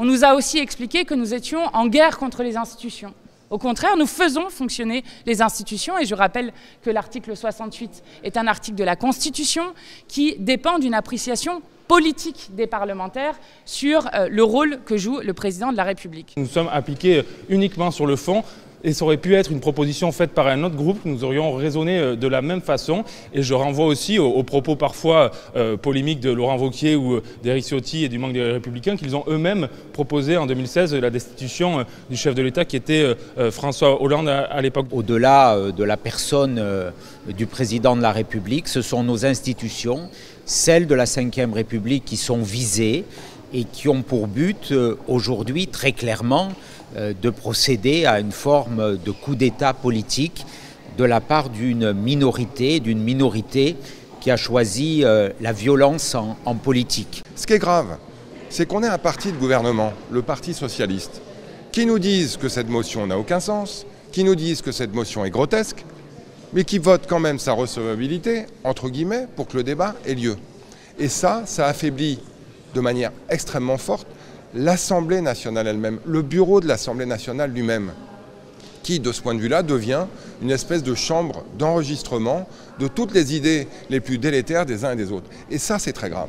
On nous a aussi expliqué que nous étions en guerre contre les institutions. Au contraire, nous faisons fonctionner les institutions et je rappelle que l'article 68 est un article de la Constitution qui dépend d'une appréciation politique des parlementaires sur le rôle que joue le président de la République. Nous sommes appliqués uniquement sur le fond. Et ça aurait pu être une proposition faite par un autre groupe, nous aurions raisonné de la même façon. Et je renvoie aussi aux propos parfois polémiques de Laurent Wauquiez ou d'Éric Ciotti et du manque des Républicains, qu'ils ont eux-mêmes proposé en 2016 la destitution du chef de l'État qui était François Hollande à l'époque. Au-delà de la personne du président de la République, ce sont nos institutions, celles de la Ve République qui sont visées et qui ont pour but aujourd'hui très clairement de procéder à une forme de coup d'État politique de la part d'une minorité qui a choisi la violence en politique. Ce qui est grave, c'est qu'on ait un parti de gouvernement, le Parti socialiste, qui nous disent que cette motion n'a aucun sens, qui nous disent que cette motion est grotesque, mais qui vote quand même sa recevabilité, entre guillemets, pour que le débat ait lieu. Et ça affaiblit de manière extrêmement forte l'Assemblée nationale elle-même, le bureau de l'Assemblée nationale lui-même, qui, de ce point de vue-là, devient une espèce de chambre d'enregistrement de toutes les idées les plus délétères des uns et des autres. Et ça, c'est très grave.